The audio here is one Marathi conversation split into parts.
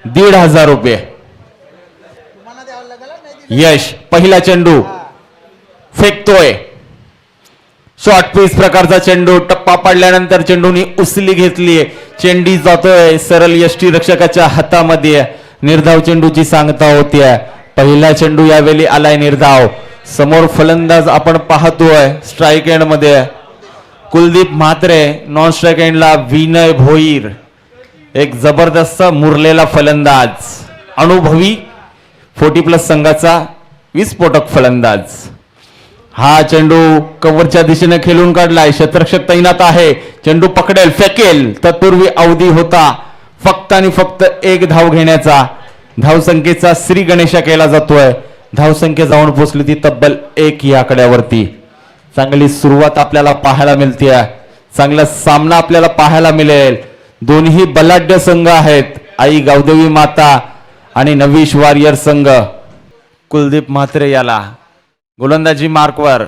₹1,500. यश पहिला चेंडू फेकतोय. शॉर्ट पीस प्रकारचा चेंडू टप्पा पडल्यानंतर चेंडूनी उसली घेतलीये. चेंडी जातोय सरळ यष्टी रक्षकाच्या हातामध्ये. निर्धाव चेंडूची सांगता होतीये. पहिला चेंडू यावेळी आलाय निर्धाव. समोर फलंदाज आपण पाहतोय स्ट्राईक एंड मध्ये कुलदीप म्हात्रे, नॉन स्ट्राईक एंडला विनय भोईर. एक जबरदस्त मुरलेला फलंदाज, अनुभवी 40+ संघाचा विस्फोटक फलंदाज. हा चेंडू कव्हरच्या दिशेने खेळून काढलाय. क्षेत्ररक्षक तैनात आहे. चेंडू पकडेल, फेकेल. तत्पूर्वी अवधी होता फक्त आणि फक्त एक धाव घेण्याचा. धावसंख्येचा श्री गणेशा केला जातोय. धावसंख्या जाऊन पोहोचली ती तब्बल 1 या आकड्यावरती. चांगली सुरुवात आपल्याला पाहायला मिळते. चांगला सामना आपल्याला पाहायला मिळेल. दोन्ही बलाढ्य संघ आहेत. आई गावदेवी माता आणि नवीश वॉरियर संघ. कुलदीप म्हात्रे याला गोलंदाजी मार्कवर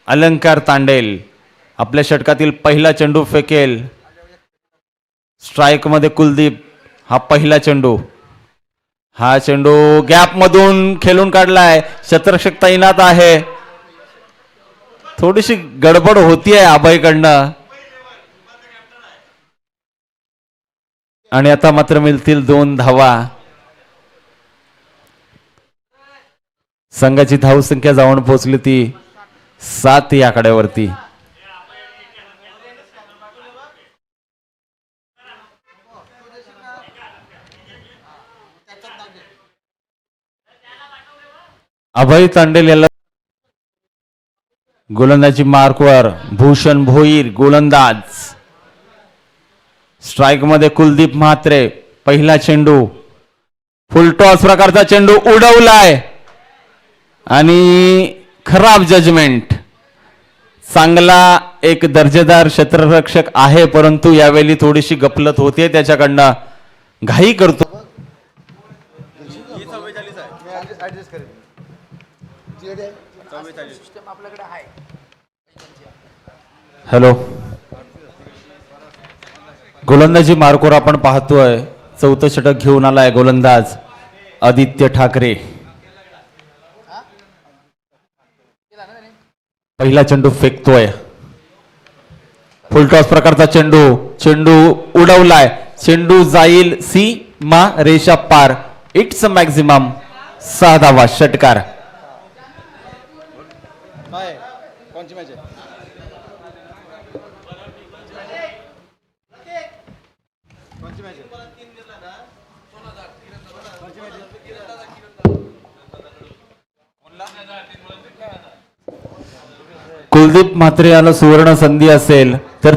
अलंकार तांडेल. आपल्या षटकातील पहिला चेंडू फेकेल. स्ट्राईक मध्ये कुलदीप. हा पहिला चेंडू. हा चेंडू गॅप मधून खेळून काढलाय. क्षेत्ररक्षक तैनात आहे. थोडीशी गडबड होतीये अभयकडनं. आणि आता मात्र मिळतील 2 धावा. संघाची धावसंख्या जाऊन पोहोचली ती 7 या आकड्यावरती. अभय तांडेल याला गोलंदाजी मार्कवर भूषण भोईर गोलंदाज. स्ट्राईक मध्ये कुलदीप म्हात्रे. पहिला चेंडू फुल टॉस प्रकारचा चेंडू उडवलाय आणि खराब जजमेंट. चांगला एक दर्जेदार क्षेत्ररक्षक आहे परंतु यावेळी थोडीशी गफलत होते त्याच्याकडनं. घाई करतो. हॅलो, गोलंदाजी मार्कवर आपण पाहतोय. चौथं षटक घेऊन आलाय गोलंदाज आदित्य ठाकरे. पहिला चेंडू फेकतोय. फुलटॉस प्रकारचा चेंडू. चेंडू उडवलाय. चेंडू जाईल सीमा रेषा पार. इट्स मॅक्झिमम 6 धावा. षटकार. कुलदीप म्हात्रे याला सुवर्ण संधी असेल तर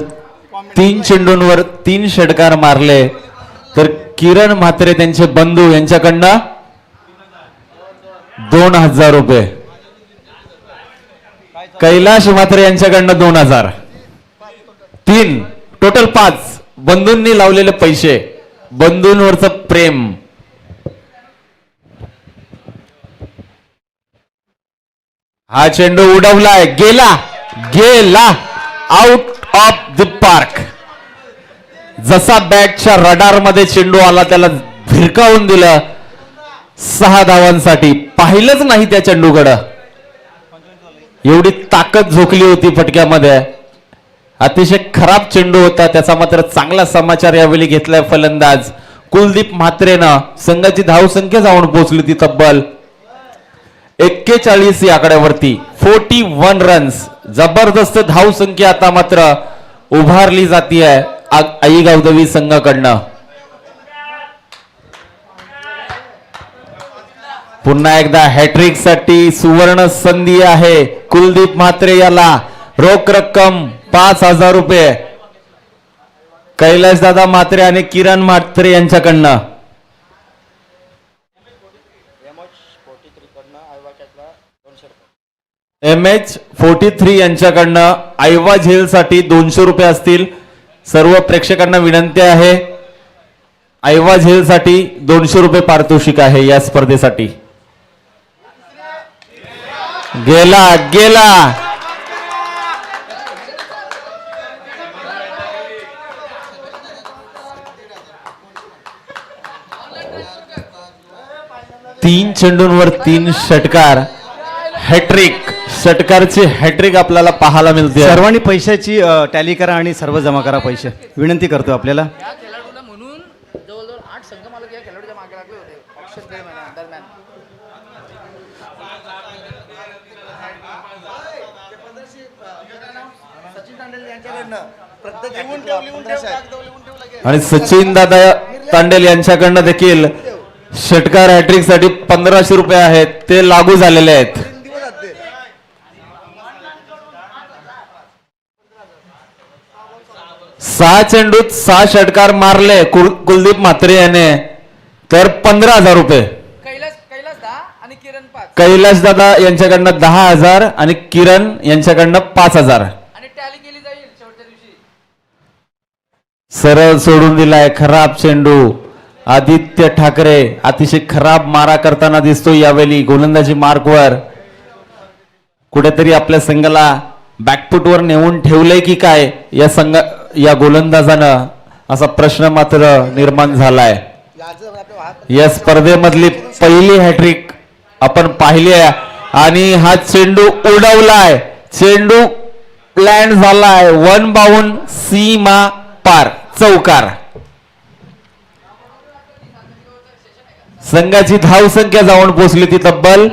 3 चेंडूंवर 3 षटकार मारले तर किरण म्हात्रे त्यांचे बंधू यांच्याकडनं ₹2,000. कैलाश म्हात्रे यांच्याकडनं 2,000. 3 टोटल 5 बंधूंनी लावलेले पैसे. बंधूंवरचं प्रेम. हा चेंडू उडवलाय. गेला गेला आउट ऑफ द पार्क. जसा बॅटच्या रडार मध्ये चेंडू आला त्याला भिरकावून दिलं. 6 धावांसाठी. पाहिलंच नाही त्या चेंडूकडं. एवढी ताकद झोकली होती फटक्यामध्ये. अतिशय खराब चेंडू होता. त्याचा मात्र चांगला समाचार यावेळी घेतलाय फलंदाज कुलदीप म्हात्रेनं. संघाची धावसंख्या जाऊन पोहोचली ती तब्बल 41 या आकड्यावरती. 41 रन्स. जबरदस्त धावसंख्या आता मात्र उभारली जाते आई गावदेवी संघाकडनं. पुन्हा एकदा हॅट्रिक साठी सुवर्ण संधी आहे. कुलदीप म्हात्रे याला रोख रक्कम ₹5,000. कैलाश दादा म्हात्रे आणि किरण म्हात्रे यांच्याकडनं. MH43 यांच्याकडनं आयवा झेल साठी ₹200 असतील. सर्व प्रेक्षकांना विनंती आहे. आयवा झेल साठी ₹200 पारितोषिक आहे या स्पर्धेसाठी. गेला गेला. 3 चेंडूंवर 3 षटकार, हॅट्रिक, षटकारची हॅट्रिक आपल्याला पाहायला मिळते. सर्वांनी पैशाची टॅली करा आणि सर्व जमा करा पैसे, विनंती करतो आपल्याला. या खेळाडूला म्हणून जवळजवळ 8 संघ मालक या खेळाडूच्या मागे लागले होते ऑप्शन दरम्यान. सचिन तांडेल यांच्याकडनं प्रत्येक लिहून ठेव. आणि सचिन दादा तांडेल यांच्याकडनं देखील षटकार हॅट्रिक साठी 1500 रुपये आहेत, ते लागू झालेले आहेत. सहा चेंडूत 6 षटकार मारले कुलदीप म्हात्रे याने, तर 15,000 रुपये. कैलास 10 आणि किरण 5 कैलास दादा यांच्याकडनं 10,000 आणि किरण यांच्याकडनं 5,000. आणि टॅली केली जाईल शेवटच्या दिवशी. सरळ सोडून दिलाय खराब चेंडू. आदित्य ठाकरे अतिशय खराब मारा करताना दिसतो यावेळी गोलंदाजी मार्कवर. कुठेतरी आपल्या संघाला बॅकफुटवर नेऊन ठेवलंय की काय या गोलंदाजानं, असा प्रश्न मात्र निर्माण झालाय. या स्पर्धेमधली पहिली हॅट्रिक आपण पाहिली आहे आणि हा चेंडू उडवलाय, चेंडू लँड झालाय, 1 बाउंड, सीमा पार, चौकार. संघाची धाव संख्या जाऊन पोहोचली ती तब्बल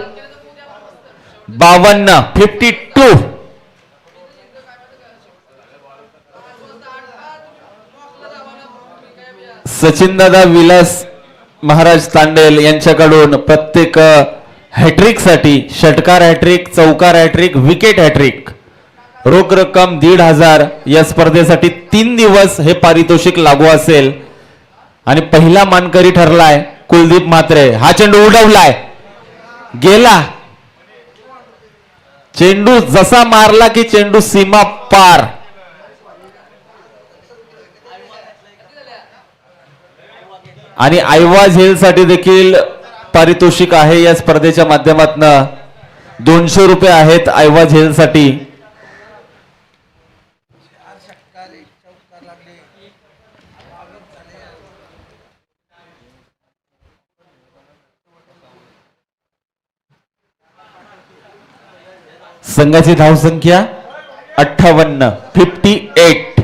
52, 52. सचिनदादा विलास महाराज तांडेल यांच्याकडून प्रत्येक हॅट्रिक साठी षटकार हॅट्रिक, चौकार हॅट्रिक, विकेट हॅट्रिक, रोख रक्कम 1,500. या स्पर्धेसाठी 3 दिवस हे पारितोषिक लागू असेल. आणि पहिला मानकरी ठरलाय कुलदीप म्हात्रे. हा चेंडू उडवलाय, गेला. चेंडू जसा मारला की चेंडू सीमा पार. आणि आयवा झेल साठी देखील पारितोषिक आहे या स्पर्धेच्या माध्यमातून. 200 रुपये आहेत आयवा झेल साठी. संघाची धावसंख्या 58, 58.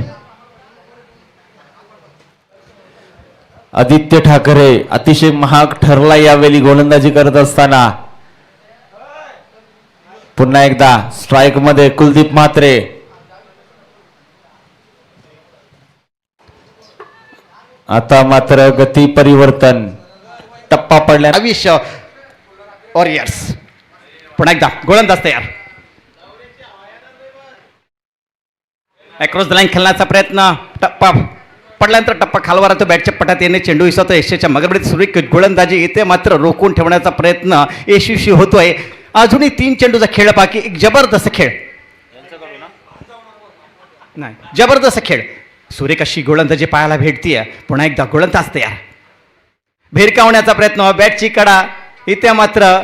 आदित्य ठाकरे अतिशय महाग ठरला यावेळी गोलंदाजी करत असताना. पुन्हा एकदा स्ट्राईक मध्ये कुलदीप म्हात्रे. आता मात्र गती परिवर्तन, टप्पा पडल्या. आयुष्य वॉरियर्स पुन्हा एकदा गोलंदाज तयार. अक्रॉस द लाईन खेळण्याचा प्रयत्न, टप्पा पडल्यानंतर टप्पा खालवर राहतो, बॅटच्या पटात येणे, चेंडू विसरतो. यशच्या मगरबडीत सुरेख गोलंदाजी येते, मात्र रोखून ठेवण्याचा प्रयत्न यशस्वी होतोय. अजूनही 3 चेंडूचा खेळ बाकी. एक जबरदस्त खेळ, नाही जबरदस्त खेळ. सुरेख अशी गोलंदाजी पाहायला भेटतीये. पुन्हा एकदा गोलंदाज तयार. भिरकावण्याचा प्रयत्न, बॅटची कडा, इथे मात्र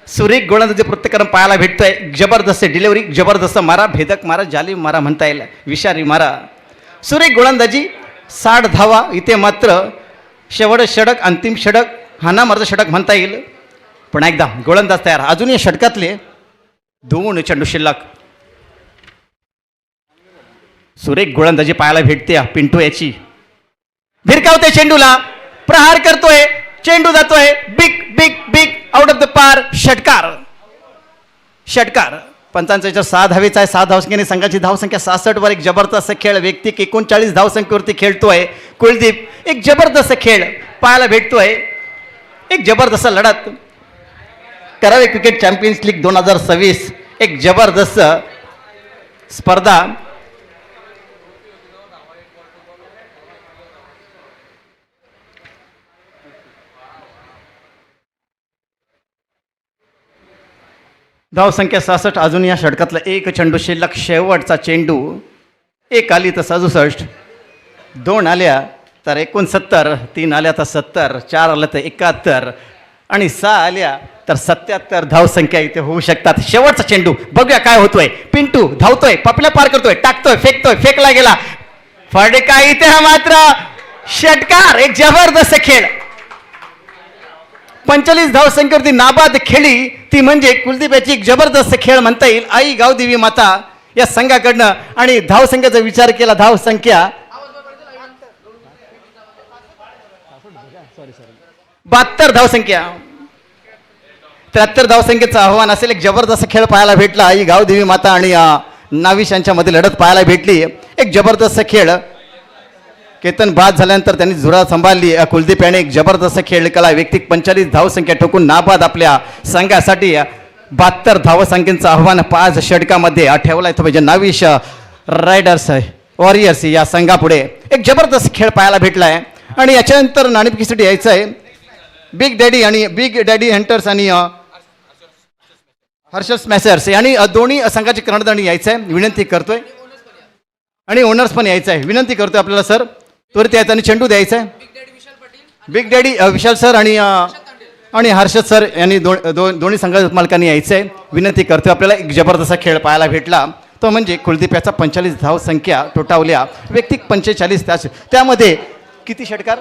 सुरेख गोलंदाजी प्रत्येकानं पाहायला भेटतोय. जबरदस्त डिलिव्हरी, जबरदस्त मारा, भेदक मारा, जाली मारा म्हणता येईल, विषारी मारा. सुरेख गोलंदाजी, 60 धावा. इथे मात्र शेवट षटक, अंतिम षटक, हानामारचं षटक म्हणता येईल. पुन्हा एकदा गोलंदाज तयार. अजून या षटकातले 2 चेंडू शिल्लक. सुरेख गोलंदाजी पाहायला भेटते पिंटू याची. भिरकावते चेंडूला, प्रहार करतोय, चेंडू जातोय, big big big out of the पार, षटकार. षटकार. पंचांचा 6 धावेचा आहे. 6 धावसंख्येने संघाची धावसंख्या 66 वर. एक जबरदस्त खेळ, व्यक्ती 39 धावसंख्येवरती खेळतोय कुलदीप. एक जबरदस्त खेळ पाहायला भेटतोय, एक जबरदस्त लढत. करावे क्रिकेट चॅम्पियन्स लीग 2026, एक जबरदस्त स्पर्धा. धावसंख्या 66. अजून या षटकातला 1 चेंडू शिल्लक. शेवटचा चेंडू. 1 आली तर 67, 2 आल्या तर 69, 3 आल्या तर 70, 4 आल्या तर 71 आणि 6 आल्या तर 77 धावसंख्या इथे होऊ शकतात. शेवटचा चेंडू, बघूया काय होतोय. पिंटू धावतोय, पपल्या पार करतोय, टाकतोय, फेकतोय, फेकला गेला, फडका. इथे हा मात्र षटकार. एक जबरदस्त खेळ. 45 धावसंख्येवरती नाबाद खेळी ती म्हणजे कुलदीप याची एक जबरदस्त खेळ म्हणता येईल. आई गावदेवी माता या संघाकडनं. आणि धावसंख्येचा विचार केला, धावसंख्या 72 धावसंख्या, 73 धावसंख्येचं आव्हान असेल. एक जबरदस्त खेळ पाहायला भेटला. आई गावदेवी माता आणि नाविश यांच्यामध्ये लढत पाहायला भेटली. एक जबरदस्त खेळ. केतन बाद झाल्यानंतर त्यांनी झुरा सांभाळली. कुलदीप याने एक जबरदस्त खेळ केला. व्यक्तिक 45 धावसंख्या ठोकून नाबाद आपल्या संघासाठी 72 धावसंख्येचं आव्हान 5 षटकामध्ये ठेवलाय. तो म्हणजे नाविश रायडर्स वॉरियर्स या संघापुढे एक जबरदस्त खेळ पाहायला भेटलाय. आणि याच्यानंतर नाणेफेकीसाठी यायचं आहे बिग डॅडी हंटर्स आणि हर्षल स्मॅशर्स यांनी दोन्ही संघाचे कर्णधार यायचं आहे. विनंती करतोय. आणि ओनर्स पण यायचं आहे. विनंती करतोय आपल्याला सर त्वरित यायचं आणि चेंडू द्यायचा आहे. बिग डॅडी विशाल सर आणि हर्षद सर यांनी दोन्ही संघ मालकांनी यायचं आहे. विनंती करतोय. आपल्याला एक जबरदस्त खेळ पाहायला भेटला. तो म्हणजे कुलदीप याचा 45 धावसंख्या टोटावल्या. व्यक्तिक 45 तास, त्यामध्ये किती षटकार?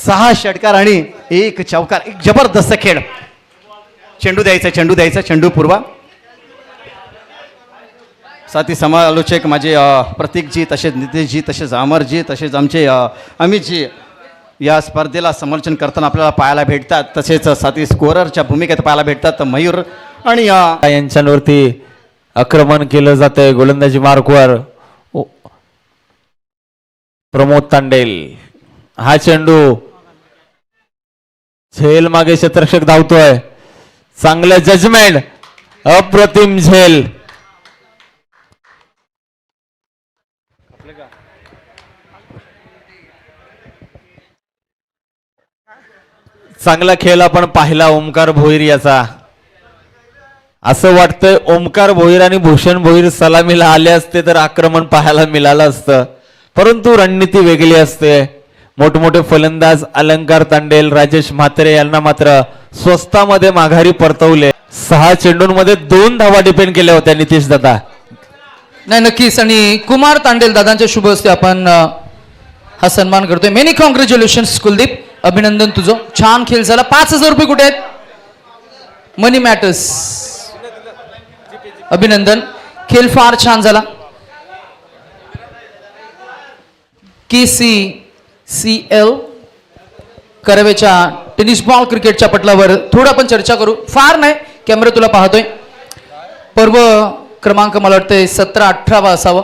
6 षटकार आणि 1 चौकार. एक जबरदस्त खेळ. चेंडू द्यायचा चेंडू पूर्वा. साथी समालोचक माझे प्रतीकजी, तसेच नितेशजी, तसेच अमरजी, तसेच आमचे अमितजी या स्पर्धेला समालोचन करताना आपल्याला पाहायला भेटतात. तसेच साथी स्कोररच्या भूमिकेत पाहायला भेटतात मयूर आणि यांच्यावरती आक्रमण केलं जातंय. गोलंदाजी मार्कवर प्रमोद तांडेल. हा चेंडू झेल मागे क्षेत्ररक्षक धावतोय. चांगलं जजमेंट, अप्रतिम झेल. चांगला खेळ आपण पाहिला ओमकार भोईर याचा. असं वाटतंय ओमकार भोईर आणि भूषण भोईर सलामीला आले असते तर आक्रमण पाहायला मिळालं असतं, परंतु रणनीती वेगळी असते. मोठमोठे फलंदाज अलंकार तांडेल, राजेश म्हात्रे यांना मात्र स्वस्तामध्ये माघारी परतवले. 6 चेंडूंमध्ये 2 धावा डिपेंड केल्या होत्या नितीश दादा. नाही नक्कीच. आणि कुमार तांडेल दादांच्या शुभ हस्ते आपण हा सन्मान करतोय. मेनी कॉंग्रॅच्युलेशन्स कुलदीप, अभिनंदन तुझं. छान खेळ झाला. 5,000 रुपये कुठे आहेत? मनी मॅटर्स. अभिनंदन, खेळ फार छान झाला. KCCL करवेच्या टेनिस बॉल क्रिकेटच्या पटलावर थोडं आपण चर्चा करू. फार नाही, कॅमेरा तुला पाहतोय. पर्व क्रमांक मला वाटतंय 17-18 असावं.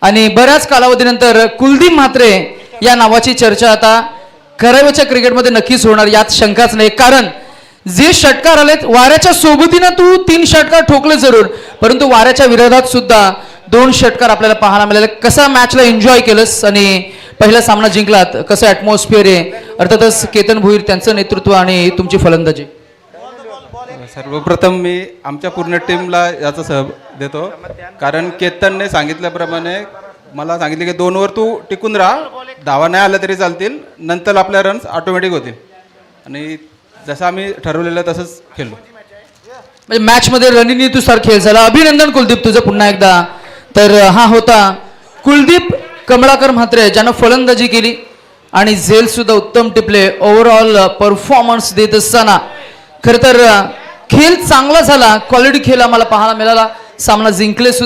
आणि बऱ्याच कालावधीनंतर कुलदीप म्हात्रे या नावाची चर्चा आता करवेच्या क्रिकेटमध्ये नक्कीच होणार, यात शंकाच नाही. कारण जे षटकार आलेत वाऱ्याच्या सोबतीनं तू 3 षटकार ठोकले जरूर, परंतु वाऱ्याच्या विरोधात सुद्धा 2 षटकार आपल्याला पाहायला मिळाले. कसा मॅचला एन्जॉय केलंस आणि पहिला सामना जिंकलात? कसं ॲटमॉस्फिअर आहे? अर्थातच केतन भोईर त्यांचं नेतृत्व आणि तुमची फलंदाजी. सर्वप्रथम मी आमच्या पूर्ण टीमला याचा सहभाग देतो. कारण केतनने सांगितल्याप्रमाणे मला सांगितले की 2 वर तू टिकून राहा, धावा नाही आल्या तरी चालतील, नंतर आपल्या रन्स ऑटोमॅटिक होतील. आणि जसं आम्ही ठरवलेलं तसंच खेळलो. म्हणजे मॅचमध्ये रणनीतीनुसार खेळ झाला. अभिनंदन कुलदीप तुझं पुन्हा एकदा. तर हा होता कुलदीप कमळाकर म्हात्रे ज्यानं फलंदाजी केली आणि झेल सुद्धा उत्तम टिपले. ओव्हरऑल परफॉर्मन्स देत असताना खरं तर खेळ चांगला झाला, क्वालिटी खेळ आम्हाला पाहायला मिळाला. सामना जिंकले सुद्धा.